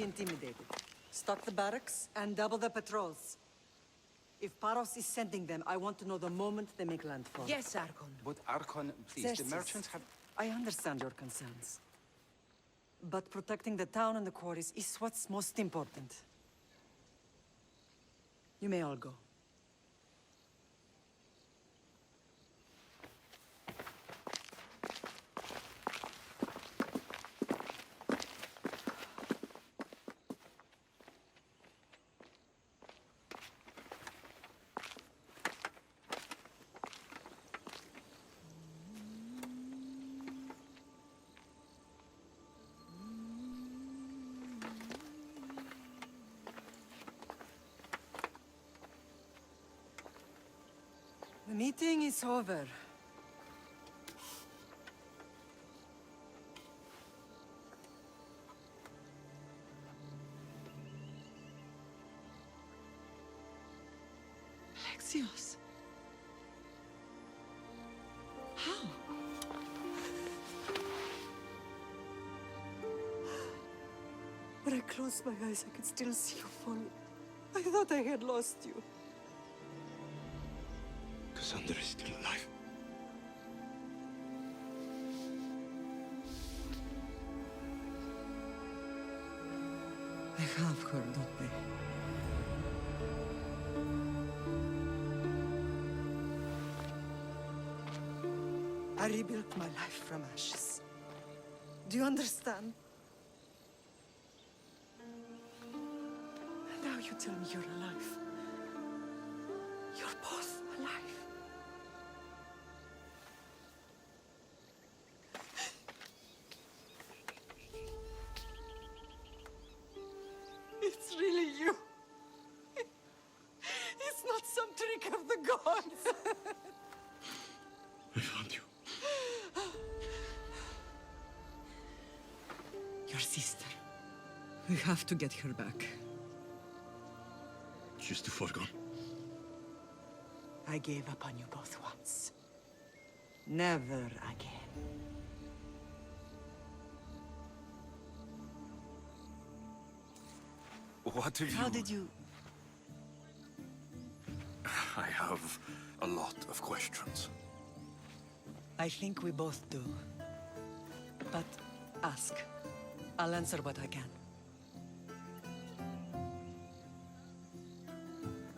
intimidated. Stock the barracks and double the patrols. If Paros is sending them, I want to know the moment they make landfall. Yes, Archon. But Archon, please, the merchants have... I understand your concerns. But protecting the town and the quarries is what's most important. You may all go. The meeting is over. Alexios. How? When I closed my eyes, I could still see you fall. I thought I had lost you. Cassandra is still alive. I have her, don't they? I rebuilt my life from ashes. Do you understand? Now you tell me you're alive. You're both alive. It's really you. It's not some trick of the gods. I found you. Your sister. We have to get her back. She's too far gone. I gave up on you both once. Never again. What have you... How did you... I have a lot of questions. I think we both do. But ask. I'll answer what I can.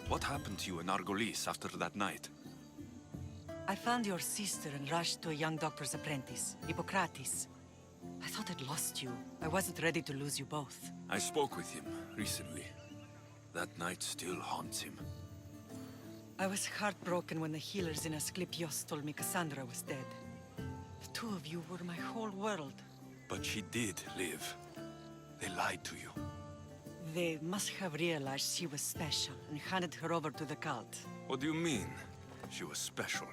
What happened to you in Argolis after that night? I found your sister and rushed to a young doctor's apprentice, Hippocrates. I thought I'd lost you. I wasn't ready to lose you both. I spoke with him recently. That night still haunts him. I was heartbroken when the healers in Asclepios told me Cassandra was dead. The two of you were my whole world. But she did live. They lied to you. They must have realized she was special and handed her over to the cult. What do you mean? She was special.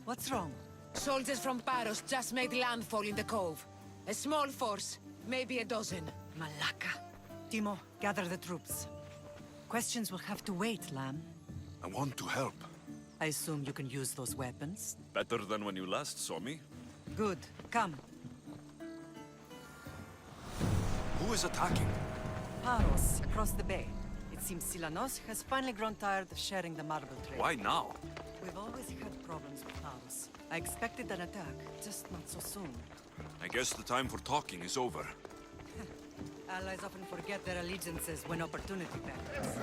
What's wrong? Soldiers from Paros just made landfall in the cove. A small force, maybe a dozen. Malaka. Timo, gather the troops. Questions will have to wait, Lamb. I want to help. I assume you can use those weapons? Better than when you last saw me. Good. Come. Who is attacking? Paros, across the bay. It seems Silanos has finally grown tired of sharing the marble trade. Why now? We've always had problems with Paros. I expected an attack, just not so soon. I guess the time for talking is over. Allies often forget their allegiances when opportunity beckons.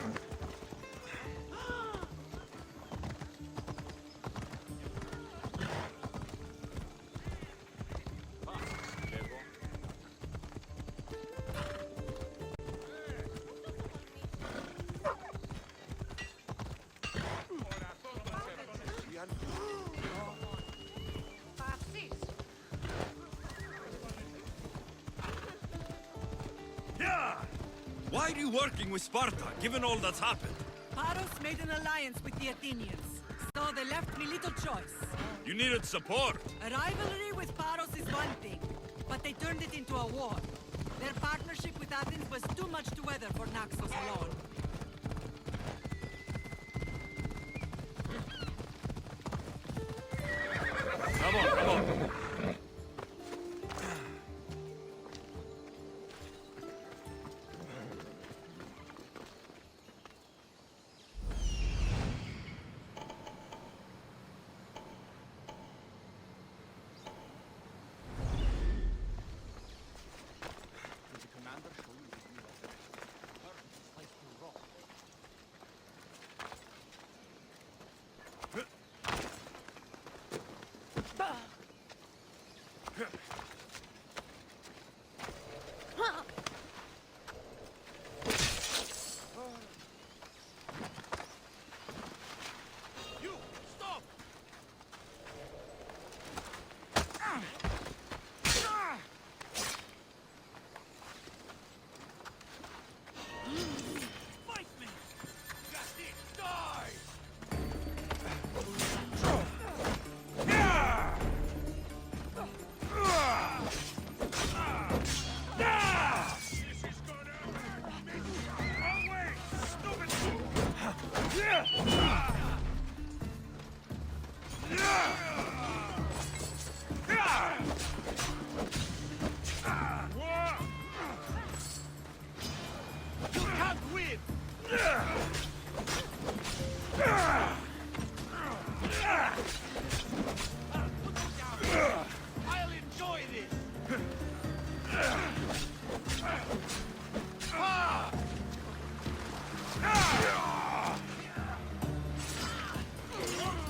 Why are you working with Sparta, given all that's happened? Paros made an alliance with the Athenians, so they left me little choice. You needed support. A rivalry with Paros is one thing, but they turned it into a war. Their partnership with Athens was too much to weather for Naxos alone. Come on, come on. You! Stop! Fight me! That's it! Die! This is gonna hurt me! Wrong way! You can't win! I'll enjoy this!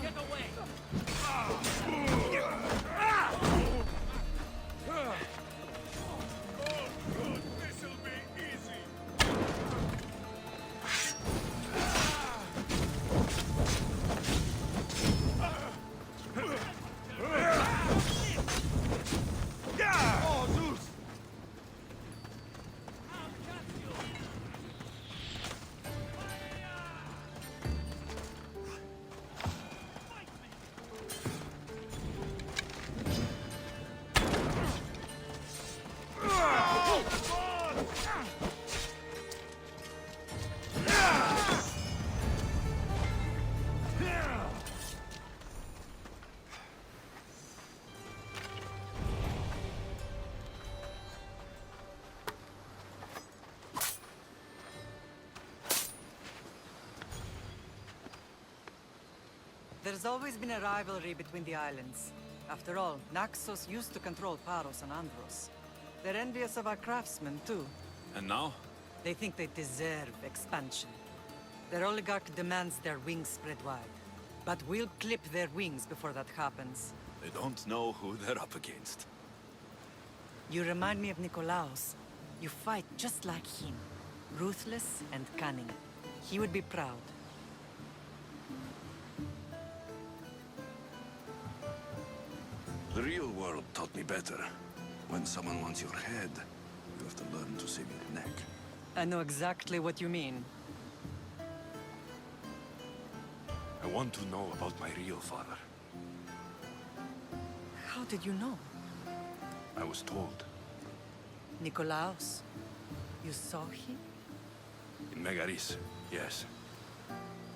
Get away! This'll be easy! Oh, Zeus! There's always been a rivalry between the islands. After all, Naxos used to control Paros and Andros. They're envious of our craftsmen, too. And now? They think they deserve expansion. Their oligarch demands their wings spread wide. But we'll clip their wings before that happens. They don't know who they're up against. You remind me of Nikolaos. You fight just like him. Ruthless and cunning. He would be proud. The real world taught me better. When someone wants your head, you have to learn to save your neck. I know exactly what you mean. I want to know about my real father. How did you know? I was told. Nikolaos? You saw him? In Megaris, yes.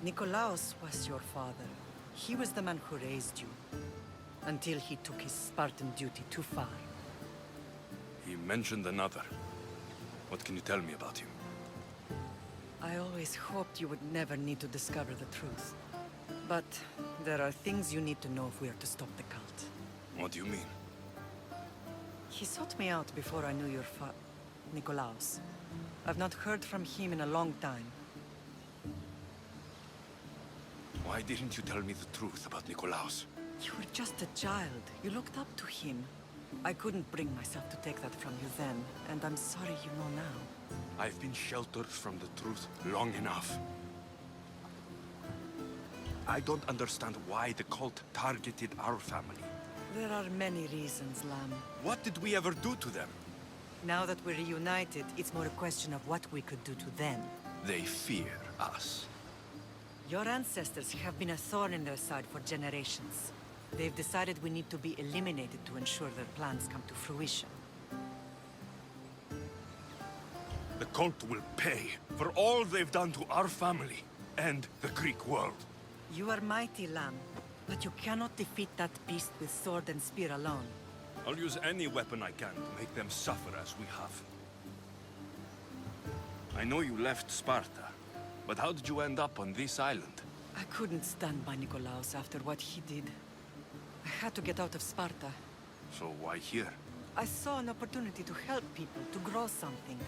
Nikolaos was your father. He was the man who raised you. Until he took his Spartan duty too far. He mentioned another. What can you tell me about him? I always hoped you would never need to discover the truth. But there are things you need to know if we are to stop the cult. What do you mean? He sought me out before I knew your Nikolaos. I've not heard from him in a long time. Why didn't you tell me the truth about Nikolaos? You were just a child. You looked up to him. I couldn't bring myself to take that from you then, and I'm sorry you know now. I've been sheltered from the truth long enough. I don't understand why the cult targeted our family. There are many reasons, Lam. What did we ever do to them? Now that we're reunited, it's more a question of what we could do to them. They fear us. Your ancestors have been a thorn in their side for generations. They've decided we need to be eliminated to ensure their plans come to fruition. The cult will pay for all they've done to our family and the Greek world. You are mighty, Lam, but you cannot defeat that beast with sword and spear alone. I'll use any weapon I can to make them suffer as we have. I know you left Sparta, but how did you end up on this island? I couldn't stand by Nikolaos after what he did. I had to get out of Sparta. So why here? I saw an opportunity to help people, to grow something.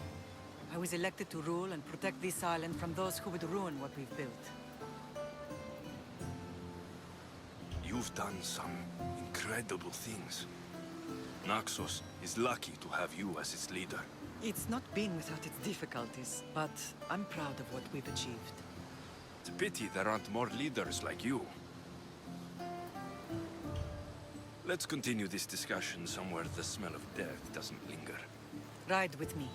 I was elected to rule and protect this island from those who would ruin what we've built. You you've done some incredible things. Naxos is lucky to have you as its leader. It's not been without its difficulties, but I'm proud of what we've achieved. It's a pity there aren't more leaders like you. Let's continue this discussion somewhere the smell of death doesn't linger. Ride with me.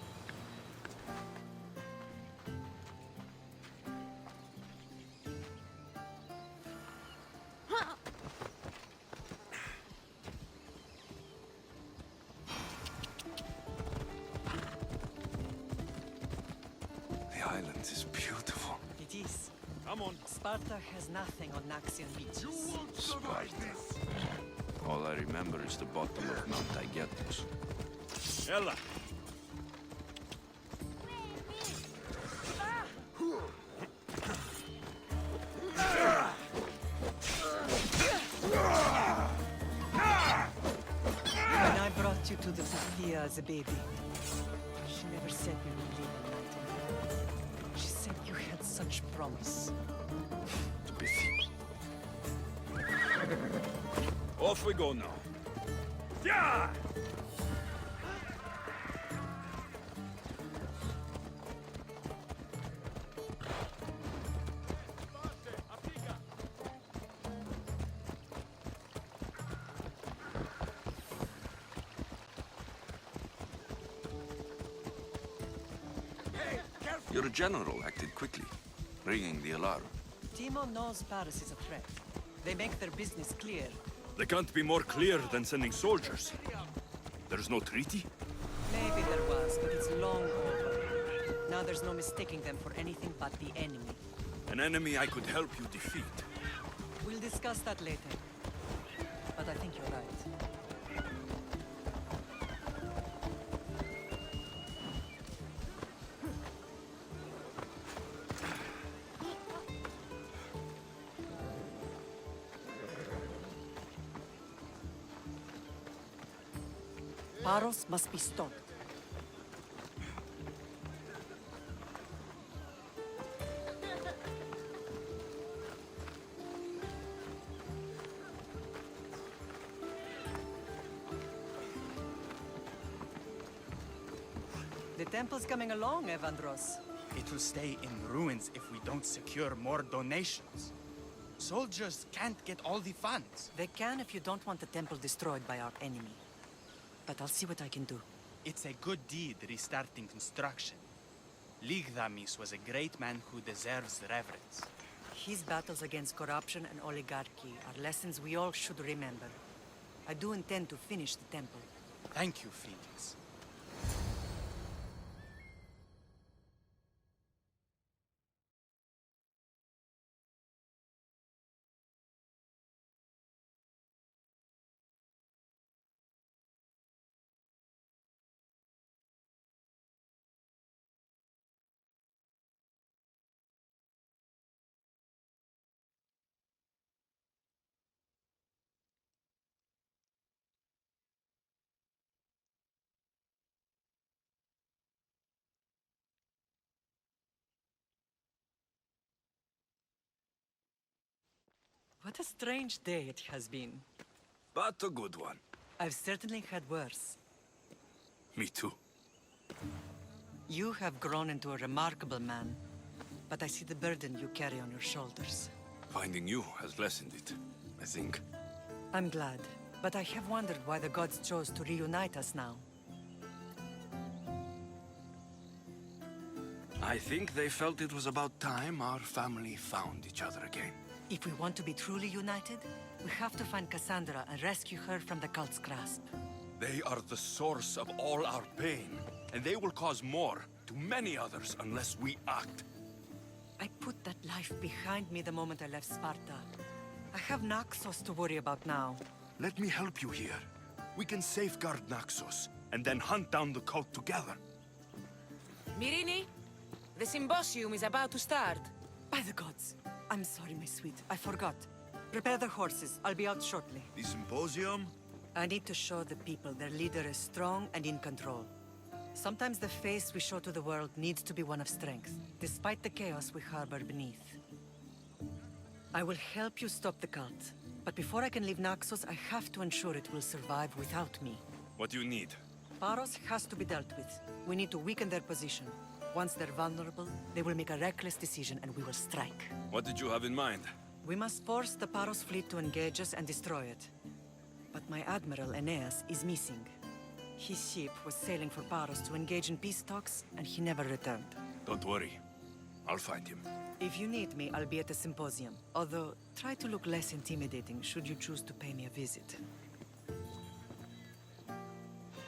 The island is beautiful. It is. Come on. Sparta has nothing on Naxian beaches. Sparta. All I remember is the bottom of Mount Aigietos. Ella! When I brought you to the Sophia as a baby, she never said we would live a night. She said you had such promise. Pity. Off we go now. Yeah! Your general acted quickly, ringing the alarm. Timo knows Paris is a threat. They make their business clear. They can't be more clear than sending soldiers. There's no treaty? Maybe there was, but it's long over. Now there's no mistaking them for anything but the enemy. An enemy I could help you defeat. We'll discuss that later. But I think you're right. Paros must be stopped. The temple's coming along, Evandros. It will stay in ruins if we don't secure more donations. Soldiers can't get all the funds. They can if you don't want the temple destroyed by our enemy. But I'll see what I can do. It's a good deed restarting construction. Ligdamis was a great man who deserves reverence. His battles against corruption and oligarchy are lessons we all should remember. I do intend to finish the temple. Thank you, Felix. What a strange day it has been. But a good one. I've certainly had worse. Me too. You have grown into a remarkable man, but I see the burden you carry on your shoulders. Finding you has lessened it, I think. I'm glad, but I have wondered why the gods chose to reunite us now. I think they felt it was about time our family found each other again. If we want to be truly united, we have to find Cassandra and rescue her from the cult's grasp. They are the source of all our pain, and they will cause more to many others unless we act. I put that life behind me the moment I left Sparta. I have Naxos to worry about now. Let me help you here. We can safeguard Naxos, and then hunt down the cult together. Myrrine, the symposium is about to start. By the gods! I'm sorry, my sweet. I forgot. Prepare the horses. I'll be out shortly. The symposium? I need to show the people their leader is strong and in control. Sometimes the face we show to the world needs to be one of strength, despite the chaos we harbor beneath. I will help you stop the cult, But before I can leave Naxos, I have to ensure it will survive without me. What do you need? Paros has to be dealt with. We need to weaken their position. Once they're vulnerable, they will make a reckless decision and we will strike. What did you have in mind? We must force the Paros fleet to engage us and destroy it. But my admiral, Aeneas, is missing. His ship was sailing for Paros to engage in peace talks, and he never returned. Don't worry. I'll find him. If you need me, I'll be at the symposium. Although, try to look less intimidating should you choose to pay me a visit.